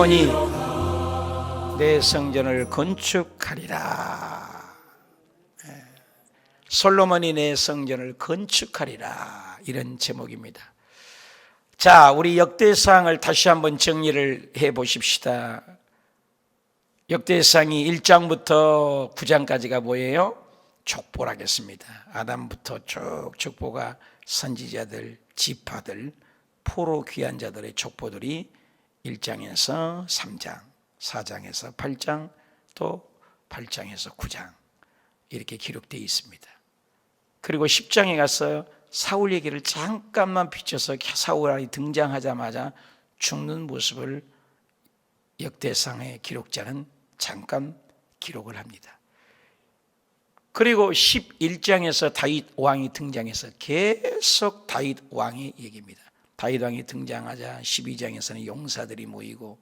솔로몬이 내 성전을 건축하리라. 솔로몬이 내 성전을 건축하리라, 이런 제목입니다. 자, 우리 역대상을 다시 한번 정리를 해 보십시다. 역대상이 1장부터 9장까지가 뭐예요? 족보라겠습니다. 아담부터 쭉 족보가 선지자들, 지파들, 포로 귀한 자들의 족보들이 1장에서 3장, 4장에서 8장, 또 8장에서 9장 이렇게 기록되어 있습니다. 그리고 10장에 가서 사울 얘기를 잠깐만 비춰서 사울이 등장하자마자 죽는 모습을 역대상의 기록자는 잠깐 기록을 합니다. 그리고 11장에서 다윗 왕이 등장해서 계속 다윗 왕의 얘기입니다. 다윗 왕이 등장하자 12장에서는 용사들이 모이고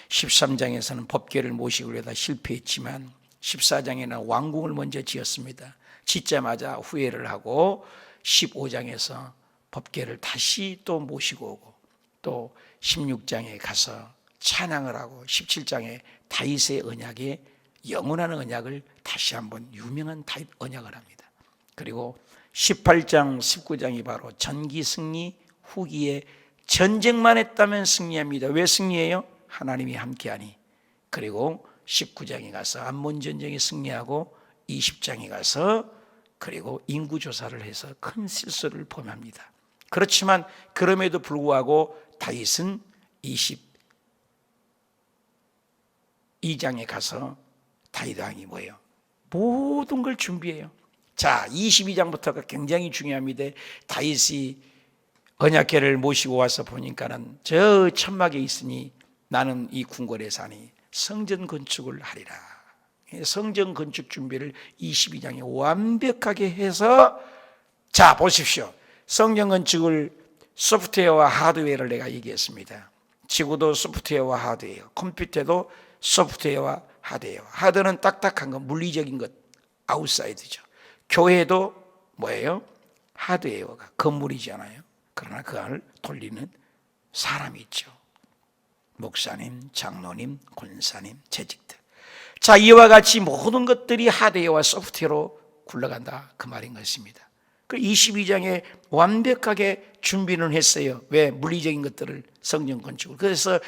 13장에서는 법궤를 모시고 그러다 실패했지만 14장에는 왕궁을 먼저 지었습니다. 짓자마자 후회를 하고 15장에서 법궤를 다시 또 모시고 오고 또 16장에 가서 찬양을 하고 17장에 다윗의 언약에 영원한 언약을 다시 한번 유명한 다윗 언약을 합니다. 그리고 18장, 19장이 바로 전기 승리 후기에 전쟁만 했다면 승리합니다. 왜 승리해요? 하나님이 함께하니. 그리고 19장에 가서 암몬 전쟁에 승리하고 20장에 가서 그리고 인구조사를 해서 큰 실수를 범합니다. 그렇지만 그럼에도 불구하고 다윗은 22장에 가서 다윗 왕이 뭐예요? 모든 걸 준비해요. 자, 22장부터가 굉장히 중요합니다. 다윗이 언약궤를 모시고 와서 보니까는 저 천막에 있으니 나는 이 궁궐에 사니 성전 건축을 하리라. 성전 건축 준비를 22장에 완벽하게 해서, 자 보십시오. 성전 건축을 소프트웨어와 하드웨어를 내가 얘기했습니다. 지구도 소프트웨어와 하드웨어, 컴퓨터도 소프트웨어와 하드웨어. 하드는 딱딱한 것, 물리적인 것, 아웃사이드죠. 교회도 뭐예요? 하드웨어가 건물이잖아요. 그러나 그 안을 돌리는 사람이 있죠. 목사님, 장로님, 권사님, 재직들. 자, 이와 같이 모든 것들이 하드웨어와 소프트웨어로 굴러간다, 그 말인 것입니다. 그 22장에 완벽하게 준비는 했어요. 왜? 물리적인 것들을, 성전 건축을. 그래서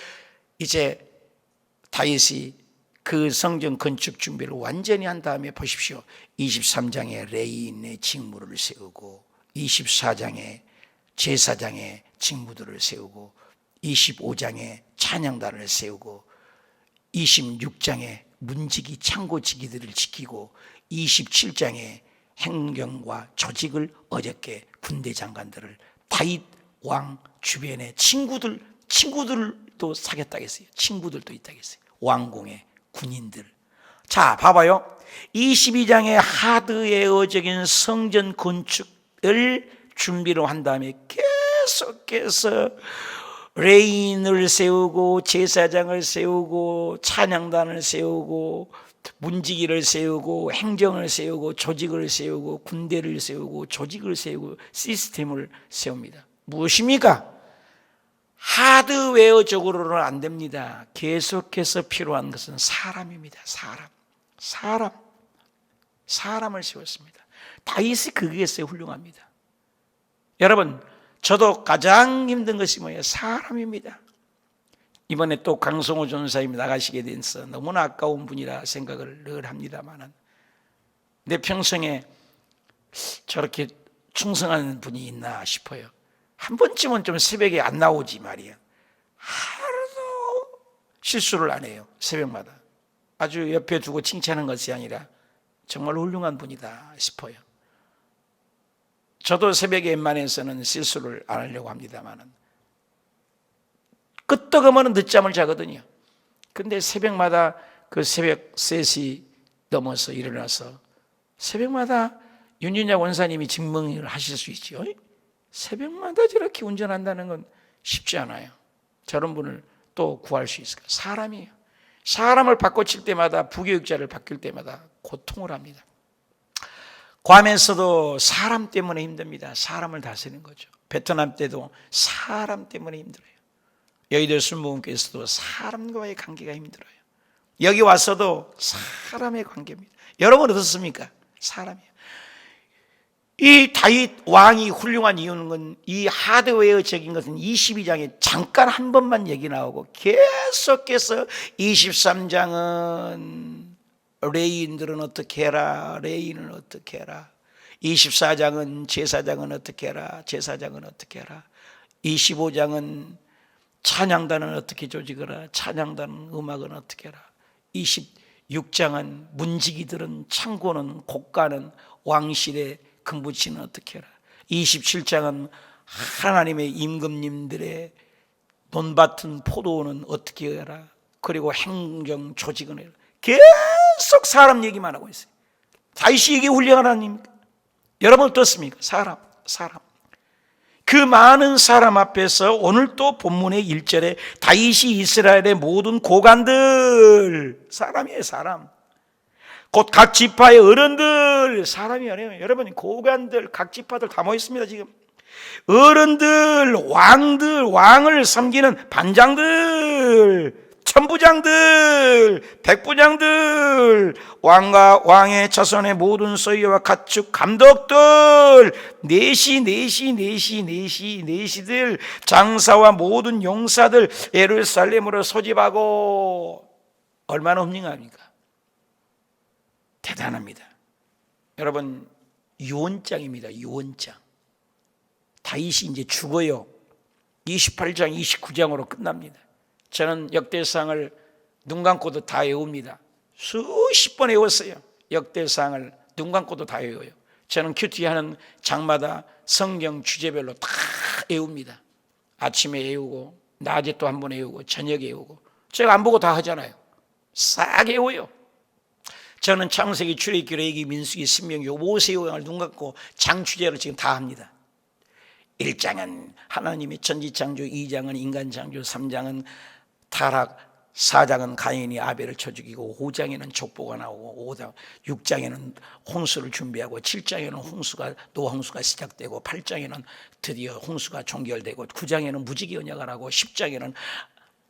이제 다윗이 그 성전 건축 준비를 완전히 한 다음에 보십시오. 23장에 레위인의 직무를 세우고 24장에 제사장의 직무들을 세우고 25장에 찬양단을 세우고 26장에 문지기 창고지기들을 지키고 27장에 행정과 조직을 어저께 군대 장관들을 다윗 왕 주변에 친구들도 사귀었다고 했어요. 친구들도 있다고 했어요. 왕궁의 군인들. 자, 봐봐요. 22장에 하드웨어적인 성전 건축을 준비를 한 다음에 계속해서 레인을 세우고 제사장을 세우고 찬양단을 세우고 문지기를 세우고 행정을 세우고 조직을 세우고 군대를 세우고 조직을 세우고 시스템을 세웁니다. 무엇입니까? 하드웨어적으로는 안 됩니다. 계속해서 필요한 것은 사람입니다. 사람을 세웠습니다. 다윗이 거기에서 훌륭합니다. 여러분, 저도 가장 힘든 것이 뭐예요? 사람입니다. 이번에 또 강성호 전사님이 나가시게 돼서 너무나 아까운 분이라 생각을 늘 합니다만, 내 평생에 저렇게 충성하는 분이 있나 싶어요. 한 번쯤은 좀 새벽에 안 나오지 말이야. 하루도 실수를 안 해요. 새벽마다. 아주 옆에 두고 칭찬하는 것이 아니라 정말 훌륭한 분이다 싶어요. 저도 새벽에 웬만해서는 실수를 안 하려고 합니다만 끄떡하면 늦잠을 자거든요. 근데 새벽마다 그 새벽 3시 넘어서 일어나서 새벽마다 윤진자 원사님이 증명을 하실 수 있죠. 새벽마다 저렇게 운전한다는 건 쉽지 않아요. 저런 분을 또 구할 수 있을까? 사람이에요. 사람을 바꿔칠 때마다, 부교육자를 바뀔 때마다 고통을 합니다. 괌에서도 사람 때문에 힘듭니다. 사람을 다스리는 거죠. 베트남 때도 사람 때문에 힘들어요. 여의도 순복음교회에서도 사람과의 관계가 힘들어요. 여기 와서도 사람의 관계입니다. 여러분 어떻습니까? 사람이에요. 이 다윗 왕이 훌륭한 이유는 이 하드웨어적인 것은 22장에 잠깐 한 번만 얘기 나오고 계속해서 23장은 레인들은 어떻게 해라, 레인은 어떻게 해라, 24장은 제사장은 어떻게 해라, 제사장은 어떻게 해라, 25장은 찬양단은 어떻게 조직하라, 찬양단 음악은 어떻게 해라, 26장은 문지기들은 창고는 곡가는 왕실의 금붙이는 어떻게 해라, 27장은 하나님의 임금님들의 논밭은 포도는 어떻게 해라, 그리고 행정 조직은 해라. 계속 사람 얘기만 하고 있어요. 다윗이 이게 훌륭한 하나님입니까? 여러분 어떻습니까? 사람. 그 많은 사람 앞에서 오늘 또 본문의 1절에 다윗이 이스라엘의 모든 고관들, 사람이에요. 사람. 곧 각 지파의 어른들, 사람이 아니에요. 여러분 고관들, 각 지파들 다 모였습니다. 지금 어른들, 왕들, 왕을 섬기는 반장들, 천부장들, 백부장들, 왕과 왕의 자손의 모든 소유와 가축 감독들, 내시들, 장사와 모든 용사들 예루살렘으로 소집하고. 얼마나 훌륭합니까? 대단합니다. 여러분 유언장입니다. 유언장. 다윗이 이제 죽어요. 28장 29장으로 끝납니다. 저는 역대상을 눈 감고도 다 외웁니다. 수십 번 외웠어요. 역대상을 눈 감고도 다 외워요. 저는 큐티하는 장마다 성경 주제별로 다 외웁니다. 아침에 외우고 낮에 또 한 번 외우고 저녁에 외우고. 제가 안 보고 다 하잖아요. 싹 외워요. 저는 창세기, 출애굽기, 레위기, 민수기, 신명기, 모세오경을 눈 감고 장 주제를 지금 다 합니다. 1장은 하나님의 천지창조, 2장은 인간창조, 3장은 타락, 4장은 가인이 아벨을 쳐 죽이고, 5장에는 족보가 나오고, 6장에는 홍수를 준비하고, 7장에는 노홍수가 시작되고, 8장에는 드디어 홍수가 종결되고, 9장에는 무지개 언약을 하고, 10장에는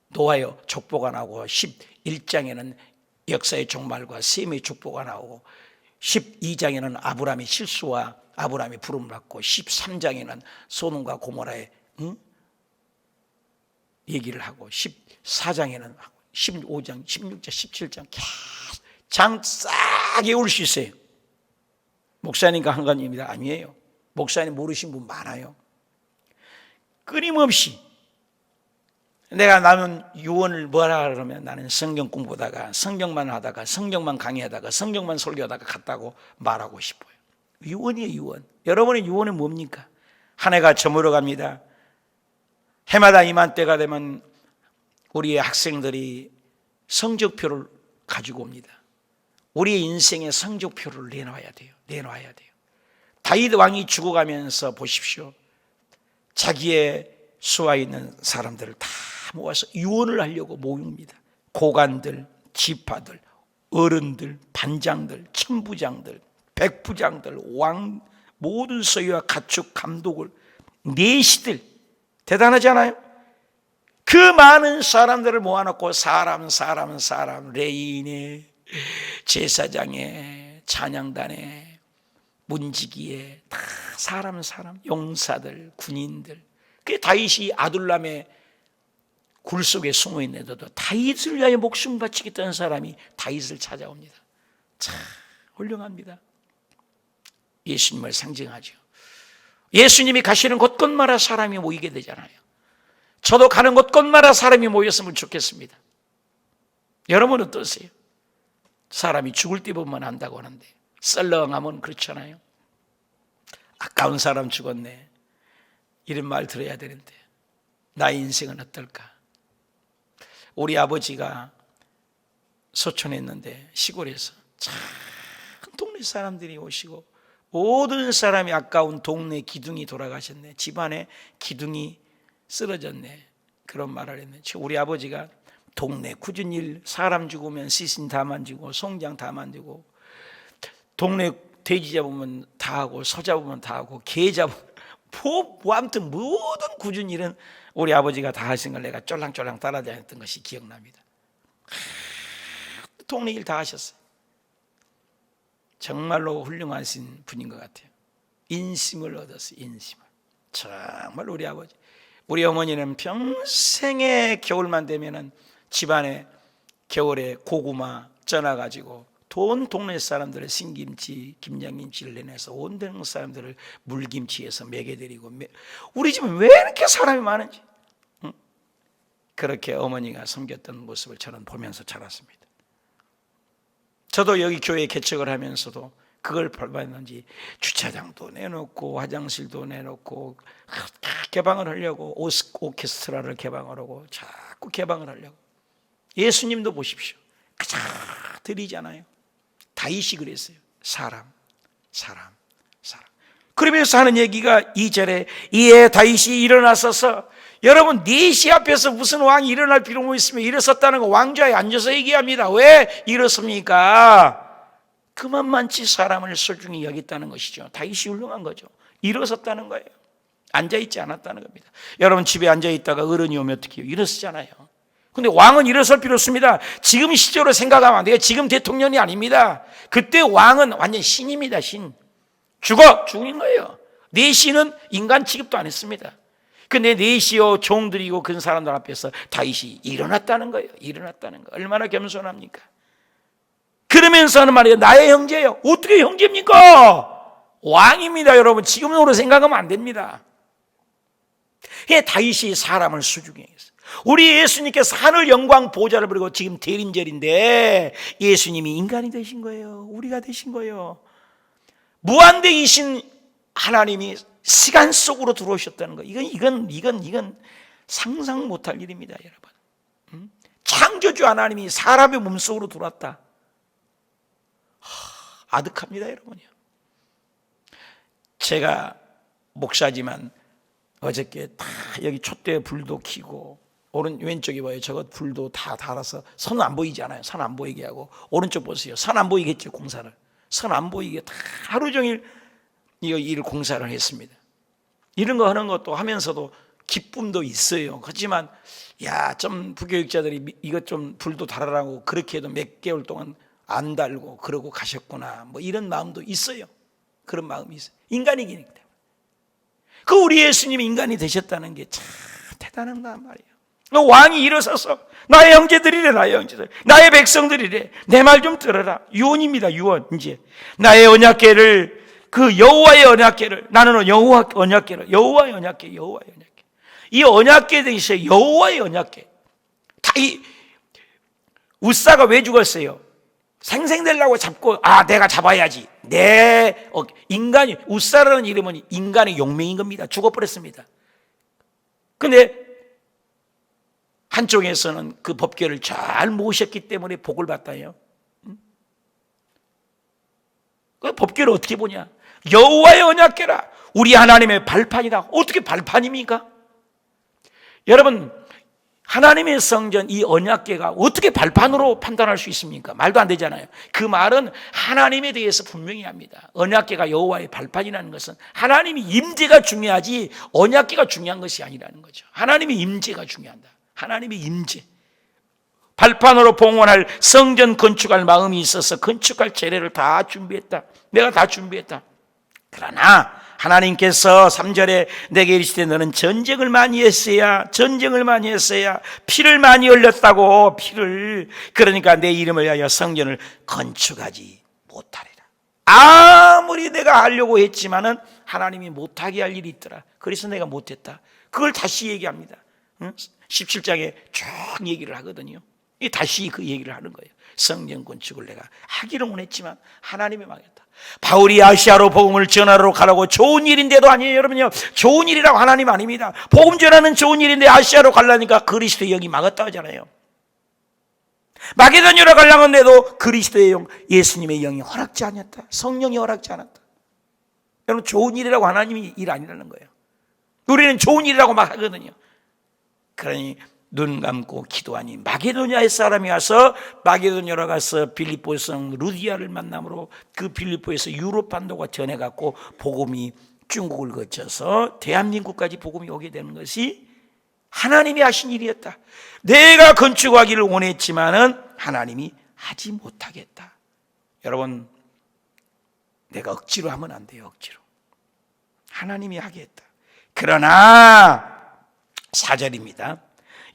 노아의 족보가 나오고, 11장에는 역사의 종말과 셈의 족보가 나오고, 12장에는 아브라함의 실수와 아브라함이 부름을 받고, 13장에는 소돔과 고모라의 얘기를 하고, 14장에는 15장, 16장, 17장 장 싹 외울 수 있어요. 목사님과 한관입니다. 아니에요. 목사님 모르신 분 많아요. 끊임없이 나는 유언을 뭐라 그러면 나는 성경 공부하다가 성경만 하다가 성경만 강의하다가 성경만 설교하다가 갔다고 말하고 싶어요. 유언이에요. 유언. 여러분의 유언은 뭡니까? 한 해가 저물어 갑니다. 해마다 이맘때가 되면 우리의 학생들이 성적표를 가지고 옵니다. 우리의 인생의 성적표를 내놔야 돼요. 다윗 왕이 죽어가면서 보십시오. 자기의 수하 있는 사람들을 다 모아서 유언을 하려고 모입니다. 고관들, 지파들, 어른들, 반장들, 천부장들, 백부장들, 왕, 모든 소유와 가축 감독을, 내시들, 대단하지 않아요? 그 많은 사람들을 모아놓고 사람, 레인에, 제사장에, 찬양단에, 문지기에 다 사람, 용사들, 군인들. 그 다윗이 아둘람의 굴 속에 숨어 있는데도 다윗을 위하여 목숨 바치겠다는 사람이 다윗을 찾아옵니다. 참 훌륭합니다. 예수님을 상징하죠. 예수님이 가시는 곳곳마다 사람이 모이게 되잖아요. 저도 가는 곳곳마다 사람이 모였으면 좋겠습니다. 여러분 어떠세요? 사람이 죽을 때 보면 안다고 하는데 썰렁하면 그렇잖아요. 아까운 사람 죽었네, 이런 말 들어야 되는데 나의 인생은 어떨까? 우리 아버지가 소촌에 있는데 시골에서 작은 동네 사람들이 오시고 모든 사람이 아까운 동네 기둥이 돌아가셨네, 집안에 기둥이 쓰러졌네, 그런 말을 했네. 우리 아버지가 동네 굳은 일, 사람 죽으면 시신 다 만지고 송장 다 만지고, 동네 돼지 잡으면 다 하고 소 잡으면 다 하고 개 잡으면 뭐 아무튼 모든 굳은 일은 우리 아버지가 다 하신 걸 내가 쫄랑쫄랑 따라다녔던 것이 기억납니다. 동네 일 다 하셨어요. 정말로 훌륭하신 분인 것 같아요. 인심을 얻었어요. 인심을. 정말 우리 아버지, 우리 어머니는 평생에 겨울만 되면은 집안에 겨울에 고구마 쪄놔가지고 동네 사람들의 신김치, 김장김치를 내내서 온 동네 사람들을 물김치에서 먹여드리고, 우리 집은 왜 이렇게 사람이 많은지, 응? 그렇게 어머니가 섬겼던 모습을 저는 보면서 자랐습니다. 저도 여기 교회 개척을 하면서도 그걸 밟았는지 주차장도 내놓고 화장실도 내놓고 개방을 하려고 오케스트라를 개방하려고 자꾸 개방을 하려고. 예수님도 보십시오. 그저 드리잖아요. 다윗이 그랬어요. 사람. 그러면서 하는 얘기가 2절에 이에 다윗이 일어나서서, 여러분 4시 앞에서 무슨 왕이 일어날 필요가 있으면 일어섰다는 거 왕좌에 앉아서 얘기합니다. 왜 일어섭니까? 그만만치 사람을 소중히 여겼다는 것이죠. 다윗이 훌륭한 거죠. 일어섰다는 거예요. 앉아있지 않았다는 겁니다. 여러분 집에 앉아있다가 어른이 오면 어떻게 해요? 일어서잖아요. 근데 왕은 일어설 필요 없습니다. 지금 시절로 생각하면 안 돼요. 지금 대통령이 아닙니다. 그때 왕은 완전 신입니다. 신. 죽인 거예요. 내 신은 인간 취급도 안 했습니다. 근데 내시오 종들이고 그 사람들 앞에서 다윗이 일어났다는 거예요. 일어났다는 거. 얼마나 겸손합니까? 그러면서는 말이에요. 나의 형제예요. 어떻게 형제입니까? 왕입니다. 여러분 지금으로 생각하면 안 됩니다. 다윗이 사람을 수중에 했어요. 우리 예수님께서 하늘 영광 보좌를 부리고 지금 대림절인데 예수님이 인간이 되신 거예요. 우리가 되신 거예요. 무한대이신 하나님이 시간 속으로 들어오셨다는 거. 이건 상상 못할 일입니다, 여러분. 창조주 하나님이 사람의 몸속으로 들어왔다. 아득합니다, 여러분이요. 제가 목사지만 어저께 다 여기 촛대 불도 켜고, 왼쪽에 봐요. 저거 불도 다 달아서 선 안 보이지 않아요. 선 안 보이게 하고, 오른쪽 보세요. 선 안 보이겠죠, 공사를. 선 안 보이게 다 하루 종일 일 공사를 했습니다. 이런 거 하는 것도 하면서도 기쁨도 있어요. 하지만 좀 부교육자들이 이것 좀 불도 달아라고 그렇게 해도 몇 개월 동안 안 달고 그러고 가셨구나, 뭐 이런 마음도 있어요. 그런 마음이 있어요. 인간이기 때문에. 그 우리 예수님이 인간이 되셨다는 게 참 대단한 거 말이에요. 왕이 일어서서 나의 형제들이래, 나의 형제들, 나의 백성들이래, 내 말 좀 들어라. 유언입니다. 유언. 이제 나의 언약궤를, 그 여호와의 언약궤를, 나는 여호와의 언약궤. 이 언약궤 대신 여호와의 언약궤. 이 우사가 왜 죽었어요? 생생되려고 잡고, 내가 잡아야지. 인간이, 우사라는 이름은 인간의 용맹인 겁니다. 죽어버렸습니다. 근데 한쪽에서는 그 법궤를 잘 모셨기 때문에 복을 받다요. 그 법궤를 어떻게 보냐? 여호와의 언약궤라. 우리 하나님의 발판이다. 어떻게 발판입니까? 여러분, 하나님의 성전 이 언약궤가 어떻게 발판으로 판단할 수 있습니까? 말도 안 되잖아요. 그 말은 하나님에 대해서 분명히 합니다. 언약궤가 여호와의 발판이라는 것은 하나님의 임재가 중요하지 언약궤가 중요한 것이 아니라는 거죠. 하나님의 임재가 중요하다. 하나님의 임재. 발판으로 봉헌할 성전 건축할 마음이 있어서 건축할 재료를 다 준비했다. 내가 다 준비했다. 그러나 하나님께서 3절에 내게 이르시되 너는 전쟁을 많이 했어야 피를 많이 흘렸다고. 피를. 그러니까 내 이름을 위하여 성전을 건축하지 못하리라. 아무리 내가 하려고 했지만은 하나님이 못하게 할 일이 있더라. 그래서 내가 못했다. 그걸 다시 얘기합니다. 17장에 쭉 얘기를 하거든요. 다시 그 얘기를 하는 거예요. 성전 건축을 내가 하기는 원했지만 하나님이 망했다. 바울이 아시아로 복음을 전하러 가라고, 좋은 일인데도 아니에요, 여러분요. 좋은 일이라고 하나님 아닙니다. 복음 전하는 좋은 일인데 아시아로 가려니까 그리스도의 영이 막았다 하잖아요. 마게도냐로 가려고 했는데도 그리스도의 영, 예수님의 영이 허락지 않았다. 성령이 허락지 않았다. 여러분, 좋은 일이라고 하나님이 일 아니라는 거예요. 우리는 좋은 일이라고 막 하거든요. 그러니 눈 감고 기도하니 마게도냐의 사람이 와서 마게도냐로 가서 빌립보 성 루디아를 만남으로 그 빌립보에서 유럽 반도가 전해갖고 복음이 중국을 거쳐서 대한민국까지 복음이 오게 되는 것이 하나님이 하신 일이었다. 내가 건축하기를 원했지만은 하나님이 하지 못하겠다. 여러분, 내가 억지로 하면 안 돼요. 억지로. 하나님이 하겠다. 그러나 4절입니다.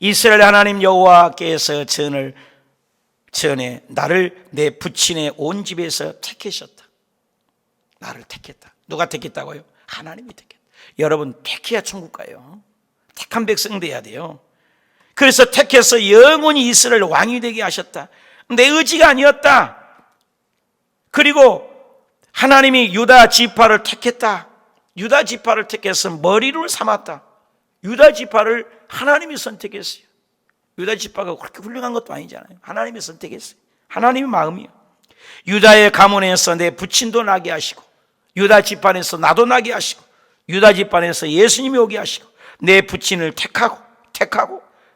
이스라엘 하나님 여호와께서 전에 나를 내 부친의 온 집에서 택하셨다. 나를 택했다. 누가 택했다고요? 하나님이 택했다. 여러분, 택해야 천국 가요. 택한 백성 돼야 돼요. 그래서 택해서 영원히 이스라엘 왕이 되게 하셨다. 내 의지가 아니었다. 그리고 하나님이 유다 지파를 택했다. 유다 지파를 택해서 머리를 삼았다. 유다 지파를 하나님이 선택했어요. 유다 지파가 그렇게 훌륭한 것도 아니잖아요. 하나님이 선택했어요. 하나님의 마음이요. 유다의 가문에서 내 부친도 나게 하시고, 유다 집안에서 나도 나게 하시고, 유다 집안에서 예수님이 오게 하시고, 내 부친을 택하고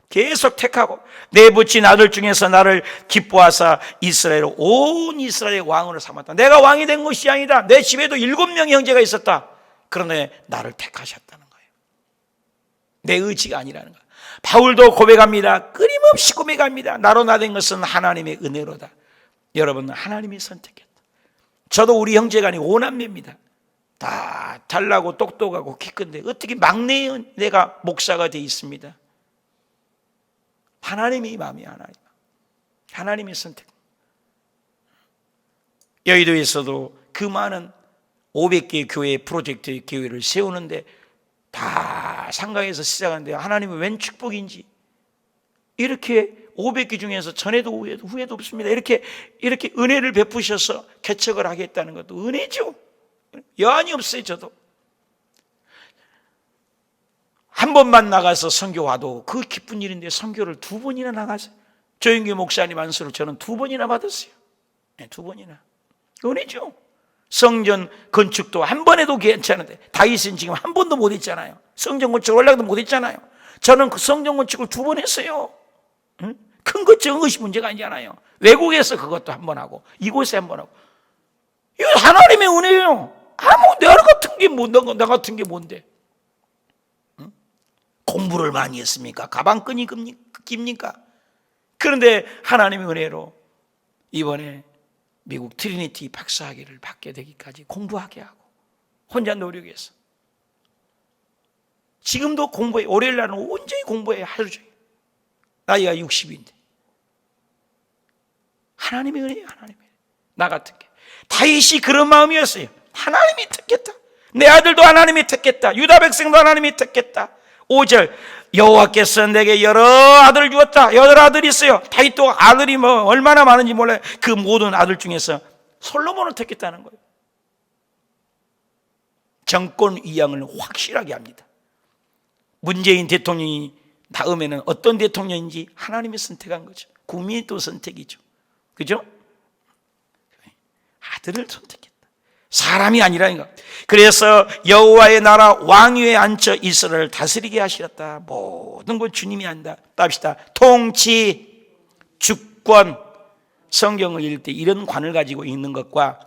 계속 택하고, 내 부친 아들 중에서 나를 기뻐하사 이스라엘 온 이스라엘의 왕으로 삼았다. 내가 왕이 된 것이 아니다. 내 집에도 7명의 형제가 있었다. 그런데 나를 택하셨다는 거예요. 내 의지가 아니라는 거예요. 바울도 고백합니다. 끊임없이 고백합니다. 나로 나된 것은 하나님의 은혜로다. 여러분, 하나님이 선택했다. 저도 우리 형제가 아니고 5남매입니다. 다 잘나고 똑똑하고 키 큰데 어떻게 막내 내가 목사가 돼 있습니다. 하나님이 마음이야. 하나님이 선택. 여의도에서도 그 많은 500개 교회 프로젝트 교회를 세우는데 다 상가에서 시작하는데 하나님은 웬 축복인지 이렇게 500개 중에서 전에도 후에도 없습니다. 이렇게 은혜를 베푸셔서 개척을 하겠다는 것도 은혜죠. 여한이 없어요. 저도 한 번만 나가서 선교 와도 그 기쁜 일인데 선교를 2번이나 나가서 조영규 목사님 안수를 저는 2번이나 받았어요. 네, 2번이나. 은혜죠. 성전 건축도 한 번 해도 괜찮은데 다윗은 지금 한 번도 못 했잖아요. 성전 건축 연락도 못 했잖아요. 저는 그 성전 건축을 2번 했어요. 응? 큰 것 적은 것이 문제가 아니잖아요. 외국에서 그것도 한 번 하고 이곳에 한 번 하고. 이거 하나님의 은혜예요. 아무 나 같은 게 뭔데? 응? 공부를 많이 했습니까? 가방끈이 깁니까? 그런데 하나님의 은혜로 이번에 미국 트리니티 박사학위를 받게 되기까지 공부하게 하고 혼자 노력해서 지금도 공부해. 월요일 날은 온전히 공부해. 하루 종일. 나이가 60인데 하나님의 은혜예요. 하나님의 은혜. 나 같은 게 다윗이 그런 마음이었어요. 하나님이 택했다. 내 아들도 하나님이 택했다. 유다 백성도 하나님이 택했다. 5절 여호와께서 내게 여러 아들을 주었다. 8아들이 있어요. 다윗도 아들이 얼마나 많은지 몰라요. 그 모든 아들 중에서 솔로몬을 택했다는 거예요. 정권 이양을 확실하게 합니다. 문재인 대통령이 다음에는 어떤 대통령인지 하나님이 선택한 거죠. 국민이 또 선택이죠. 그죠? 아들을 선택했다. 사람이 아니라니까. 그래서 여호와의 나라 왕위에 앉혀 이스라엘을 다스리게 하시렸다. 모든 것 주님이 한다. 답시다. 통치, 주권. 성경을 읽을 때 이런 관을 가지고 읽는 것과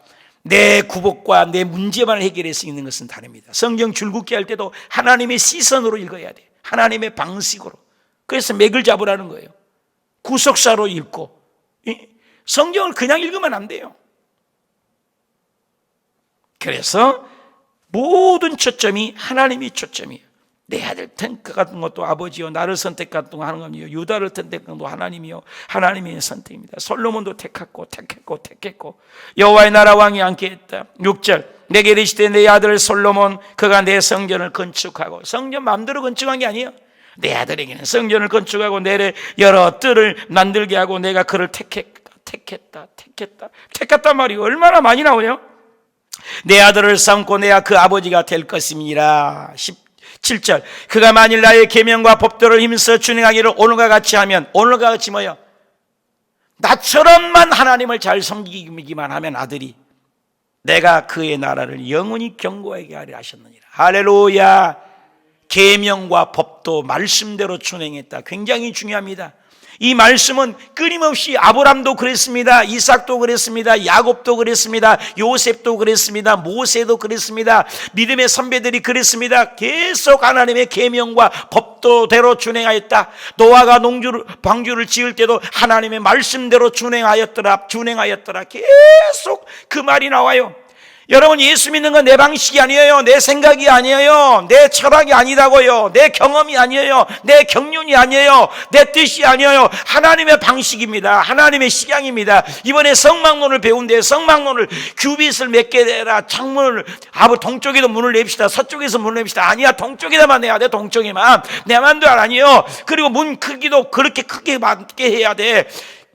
내 구복과 내 문제만 해결해서 읽는 것은 다릅니다. 성경 줄긋기 할 때도 하나님의 시선으로 읽어야 돼요. 하나님의 방식으로. 그래서 맥을 잡으라는 거예요. 구속사로 읽고. 성경을 그냥 읽으면 안 돼요. 그래서 모든 초점이 하나님이 초점이에요. 내 아들 택한 것도 아버지요, 나를 선택한 것도 하나님이요, 유다를 선택한 것도 하나님이요, 하나님의 선택입니다. 솔로몬도 택했고 여호와의 나라 왕이 앉게 했다. 6절 내게 이르시되 내 아들 솔로몬 그가 내 성전을 건축하고. 성전 마음대로 건축한 게 아니에요. 내 아들에게는 성전을 건축하고 내래 여러 뜰을 만들게 하고 내가 그를 택했단 말이 얼마나 많이 나오네요. 내 아들을 삼고 내가 그 아버지가 될 것임이니라. 17절 그가 만일 나의 계명과 법도를 힘써 준행하기를 오늘과 같이 하면, 오늘과 같이 뭐요? 나처럼만 하나님을 잘 섬기기만 하면 아들이 내가 그의 나라를 영원히 견고하게 하리라 하셨느니라. 할렐루야. 계명과 법도 말씀대로 준행했다. 굉장히 중요합니다. 이 말씀은 끊임없이 아브람도 그랬습니다. 이삭도 그랬습니다. 야곱도 그랬습니다. 요셉도 그랬습니다. 모세도 그랬습니다. 믿음의 선배들이 그랬습니다. 계속 하나님의 계명과 법도대로 준행하였다. 노아가 방주를 지을 때도 하나님의 말씀대로 준행하였더라. 계속 그 말이 나와요. 여러분, 예수 믿는 건 내 방식이 아니에요. 내 생각이 아니에요. 내 철학이 아니라고요. 내 경험이 아니에요. 내 경륜이 아니에요. 내 뜻이 아니에요. 하나님의 방식입니다. 하나님의 식양입니다. 이번에 성막론을 배운데 성막론을 규빗을 몇 개 내라, 창문을 동쪽에도 문을 냅시다, 서쪽에서 문을 냅시다. 아니야, 동쪽에다만 내야 돼. 동쪽에만. 내 만도 아니에요. 그리고 문 크기도 그렇게 크게 맞게 해야 돼.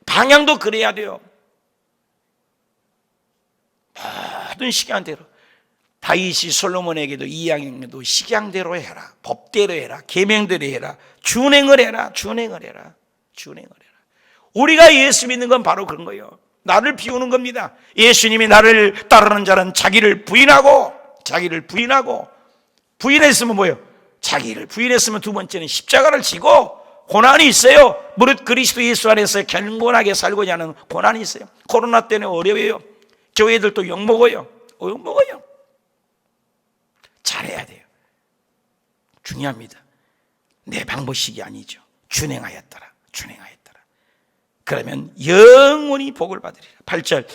방향도 그래야 돼요. 모든 식양대로. 다윗이 솔로몬에게도 이양에게도 식양대로 해라, 법대로 해라, 계명대로 해라, 준행을 해라. 우리가 예수 믿는 건 바로 그런 거예요. 나를 비우는 겁니다. 예수님이 나를 따르는 자는 자기를 부인하고 부인했으면 뭐예요? 자기를 부인했으면 두 번째는 십자가를 지고, 고난이 있어요. 무릇 그리스도 예수 안에서 경건하게 살고자 하는 고난이 있어요. 코로나 때문에 어려워요. 교회들도 욕먹어요. 잘해야 돼요. 중요합니다. 내 방법식이 아니죠. 준행하였더라. 그러면 영원히 복을 받으리라. 8절,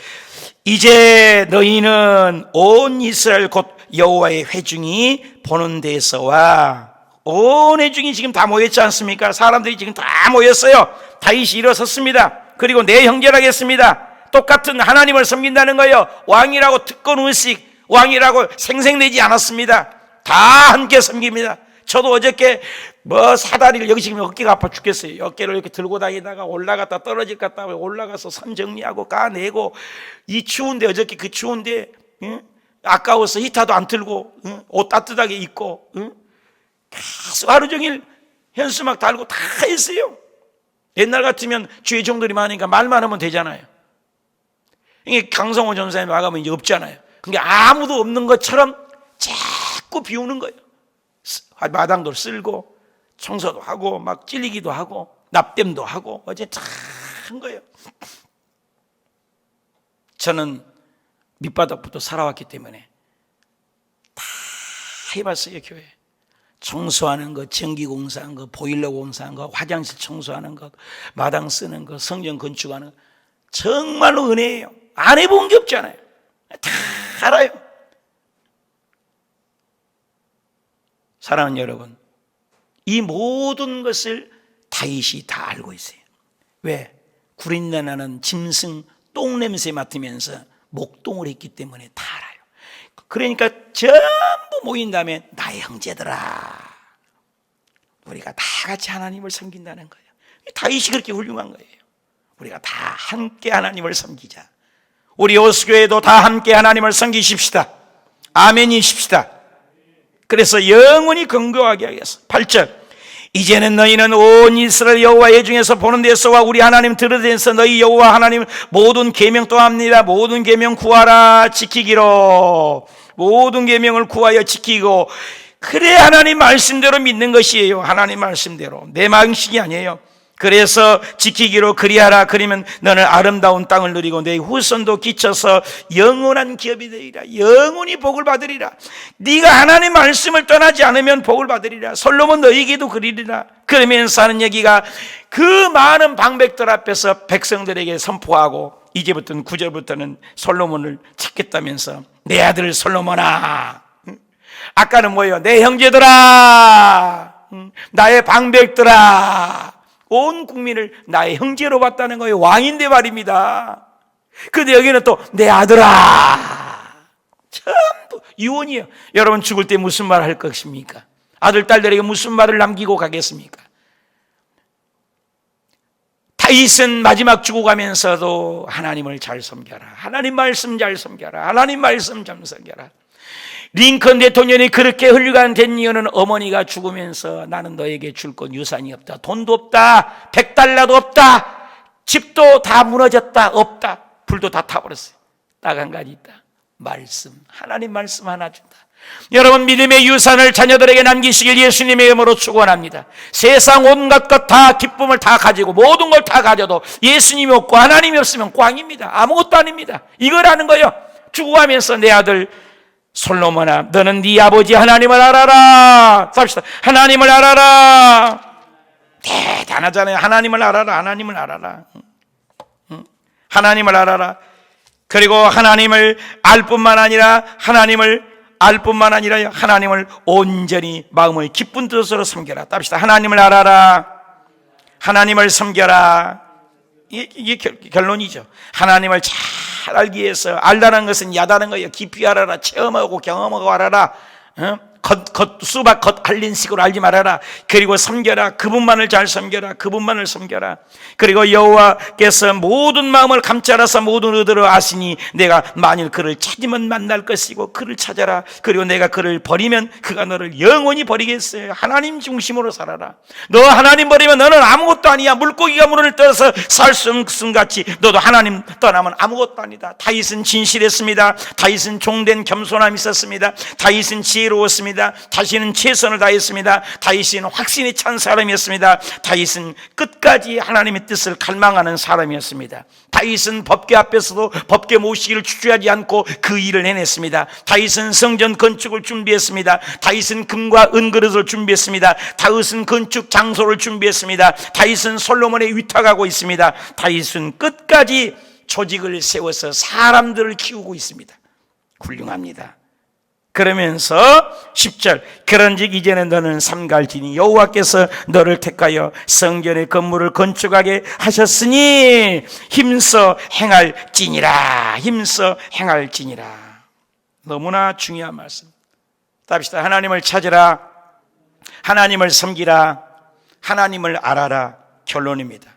이제 너희는 온 이스라엘 곧 여호와의 회중이 보는 데서와, 온 회중이 지금 다 모였지 않습니까? 사람들이 지금 다 모였어요. 다윗이 일어섰습니다. 그리고 내 형제라겠습니다. 똑같은 하나님을 섬긴다는 거예요. 왕이라고 특권의식, 왕이라고 생색내지 않았습니다. 다 함께 섬깁니다. 저도 어저께 사다리를, 여기 지금 어깨가 아파 죽겠어요. 어깨를 이렇게 들고 다니다가 올라갔다 떨어질 것 같다 올라가서 선 정리하고 까내고, 이 추운데, 어저께 그 추운데, 아까워서 히터도 안 틀고, 옷 따뜻하게 입고, 계속 하루 종일 현수막 달고 다 했어요. 옛날 같으면 주의 종들이 많으니까 말만 하면 되잖아요. 이게 강성호 전사님 나가면 이제 없잖아요. 그러니까 아무도 없는 것처럼 자꾸 비우는 거예요. 마당도 쓸고, 청소도 하고, 막 찔리기도 하고, 납땜도 하고, 어제 다 한 거예요. 저는 밑바닥부터 살아왔기 때문에 다 해봤어요. 교회 청소하는 거, 전기 공사하는 거, 보일러 공사하는 거, 화장실 청소하는 거, 마당 쓰는 거, 성전 건축하는 거, 정말로 은혜예요. 안 해본 게 없잖아요. 다 알아요. 사랑하는 여러분, 이 모든 것을 다윗이 다 알고 있어요. 왜? 구린내 나는 짐승 똥냄새 맡으면서 목동을 했기 때문에 다 알아요. 그러니까 전부 모인 다음에 나의 형제들아, 우리가 다 같이 하나님을 섬긴다는 거예요. 다윗이 그렇게 훌륭한 거예요. 우리가 다 함께 하나님을 섬기자. 우리 오스교회도 다 함께 하나님을 섬기십시다. 아멘이십시다. 그래서 영원히 건강하게 하겠어. 8절, 이제는 너희는 온 이스라엘 여호와의 중에서 보는 데서와 우리 하나님 들은 데서 너희 여호와 하나님 모든 계명 또합니다. 모든 계명 구하라 지키기로. 모든 계명을 구하여 지키고, 그래 하나님 말씀대로 믿는 것이에요. 하나님 말씀대로, 내 방식이 아니에요. 그래서 지키기로 그리하라. 그러면 너는 아름다운 땅을 누리고 내 후손도 기쳐서 영원한 기업이 되리라. 영원히 복을 받으리라. 네가 하나님 말씀을 떠나지 않으면 복을 받으리라. 솔로몬 너희에게도 그리리라. 그러면서 하는 얘기가, 그 많은 방백들 앞에서 백성들에게 선포하고, 이제부터는 9절부터는 솔로몬을 찾겠다면서, 내 아들 솔로몬아, 아까는 뭐예요? 내 형제들아, 나의 방백들아, 온 국민을 나의 형제로 봤다는 거예요. 왕인데 말입니다. 근데 여기는 또 내 아들아, 전부 유언이에요. 여러분 죽을 때 무슨 말 할 것입니까? 아들 딸들에게 무슨 말을 남기고 가겠습니까? 다윗은 마지막 죽어가면서도 하나님을 잘 섬겨라, 하나님 말씀 잘 섬겨라, 하나님 말씀 잘 섬겨라. 링컨 대통령이 그렇게 훌륭한 이유는 어머니가 죽으면서 나는 너에게 줄 건 유산이 없다, 돈도 없다, 100달러도 없다, 집도 다 무너졌다, 없다, 불도 다 타버렸어요. 딱 한 가지 있다, 말씀. 하나님 말씀 하나 준다. 여러분, 믿음의 유산을 자녀들에게 남기시길 예수님의 이름으로 축원합니다. 세상 온갖 것 다, 기쁨을 다 가지고 모든 걸 다 가져도 예수님이 없고 하나님이 없으면 꽝입니다. 아무것도 아닙니다. 이걸 아는 거예요. 죽어가면서 내 아들 솔로몬아, 너는 네 아버지 하나님을 알아라. 삽시다. 하나님을 알아라. 대단하잖아요. 하나님을 알아라. 하나님을 알아라. 하나님을 알아라. 그리고 하나님을 알 뿐만 아니라 하나님을 온전히 마음의 기쁜 뜻으로 섬겨라. 답시다. 하나님을 알아라. 하나님을 섬겨라. 이게 결론이죠. 하나님을 잘 알기 위해서, 알다는 것은 야다는 거예요. 깊이 알아라. 체험하고 경험하고 알아라. 수박 겉 알린 식으로 알지 말아라. 그리고 섬겨라. 그분만을 잘 섬겨라. 그분만을 섬겨라. 그리고 여호와께서 모든 마음을 감찰하사 모든 의도를 아시니 내가 만일 그를 찾으면 만날 것이고 그를 찾아라. 그리고 내가 그를 버리면 그가 너를 영원히 버리겠어요. 하나님 중심으로 살아라. 너 하나님 버리면 너는 아무것도 아니야. 물고기가 물을 떠서 살 수 없는 것같이 너도 하나님 떠나면 아무것도 아니다. 다윗은 진실했습니다. 다윗은 종된 겸손함이 있었습니다. 다윗은 지혜로웠습니다. 다윗은 최선을 다했습니다. 다윗은 확신이 찬 사람이었습니다. 다윗은 끝까지 하나님의 뜻을 갈망하는 사람이었습니다. 다윗은 법궤 앞에서도 법궤 모시기를 주저하지 않고 그 일을 해냈습니다. 다윗은 성전 건축을 준비했습니다. 다윗은 금과 은그릇을 준비했습니다. 다윗은 건축 장소를 준비했습니다. 다윗은 솔로몬에 위탁하고 있습니다. 다윗은 끝까지 조직을 세워서 사람들을 키우고 있습니다. 훌륭합니다. 그러면서 10절, 그런즉 이제는 너는 삼갈지니 여호와께서 너를 택하여 성전의 건물을 건축하게 하셨으니 힘써 행할지니라. 힘써 행할지니라. 너무나 중요한 말씀. 답시다. 하나님을 찾으라. 하나님을 섬기라. 하나님을 알아라. 결론입니다.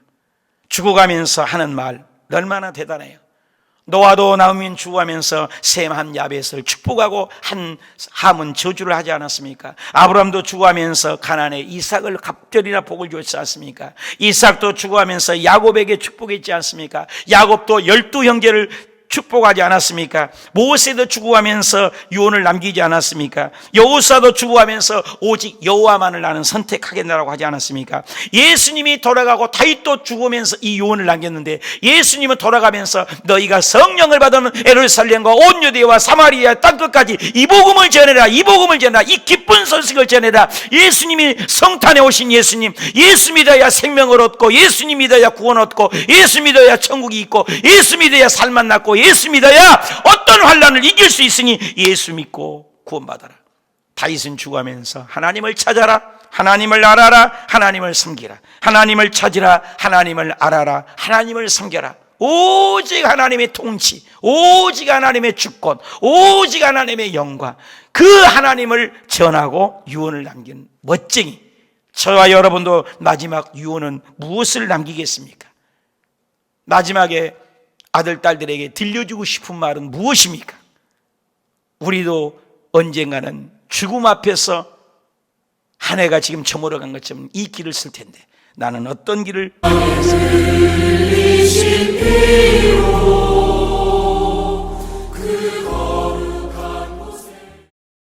죽어가면서 하는 말 얼마나 대단해요. 노아도 나오면 죽어가면서 셈 함 야벳을 축복하고 한 함은 저주를 하지 않았습니까? 아브라함도 죽어가면서 가나안에 이삭을 갑절이나 복을 줬지 않습니까? 이삭도 죽어가면서 야곱에게 축복했지 않습니까? 야곱도 12형제를 축복하지 않았습니까? 모세도 죽어가면서 유언을 남기지 않았습니까? 여호사도 죽어가면서 오직 여호와만을 나는 선택하겠다라고 하지 않았습니까? 예수님이 돌아가고 다윗도 죽으면서 이 유언을 남겼는데 예수님은 돌아가면서 너희가 성령을 받으면 예루살렘과 온 유대와 사마리아 땅끝까지 이 복음을 전해라. 이 복음을 전해라. 이 기쁜 소식을 전해라. 예수님이 성탄에 오신 예수님, 예수 믿어야 생명을 얻고 예수님 믿어야 구원 얻고 예수 믿어야 천국이 있고 예수 믿어야 살만 낫고 예수 믿어야 어떤 환난을 이길 수 있으니 예수 믿고 구원받아라. 다윗은 죽어가면서 하나님을 찾아라. 하나님을 알아라. 하나님을 섬기라. 하나님을 찾으라. 하나님을 알아라. 하나님을 섬겨라. 오직 하나님의 통치, 오직 하나님의 주권, 오직 하나님의 영광, 그 하나님을 전하고 유언을 남긴 멋쟁이. 저와 여러분도 마지막 유언은 무엇을 남기겠습니까? 마지막에 아들, 딸들에게 들려주고 싶은 말은 무엇입니까? 우리도 언젠가는 죽음 앞에서 한 해가 지금 저물어간 것처럼 이 길을 쓸 텐데 나는 어떤 길을